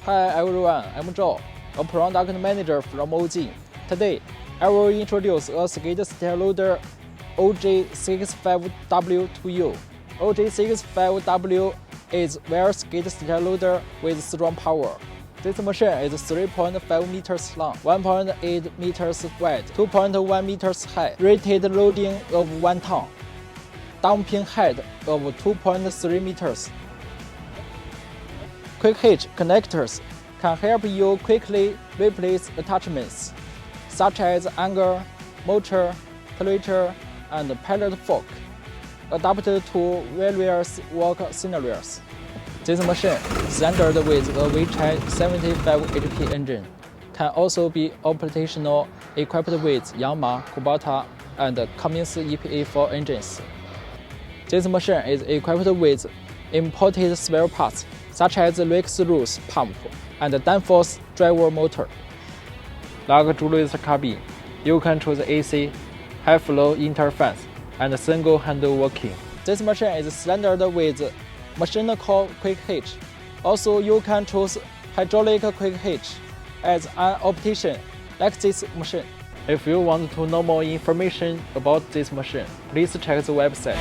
Hi everyone, I'm Joe, a product manager from OG. Today, I will introduce a skid steer loader OJ65-W to you. OJ65-W is a skid steer loader with strong power. This machine is 3.5 meters long, 1.8 meters wide, 2.1 meters high, rated loading of 1 ton, dumping height of 2.3 meters. Quick hitch connectors can help you quickly replace attachments, such as angle, motor, turator, and pilot fork, adapted to various work scenarios. This machine, standard with a OJ65-W engine, can also be operational equipped with Yamaha, Kubota, and Cummins EPA4 engines. This machine is equipped with imported spare parts, such as Rix pump and Danfoss driver motor. Luxurious cabin, you can choose AC, high flow interface, and single handle working. This machine is standard with mechanical quick hitch. Also, you can choose hydraulic quick hitch as an option like this machine. If you want to know more information about this machine, please check the website.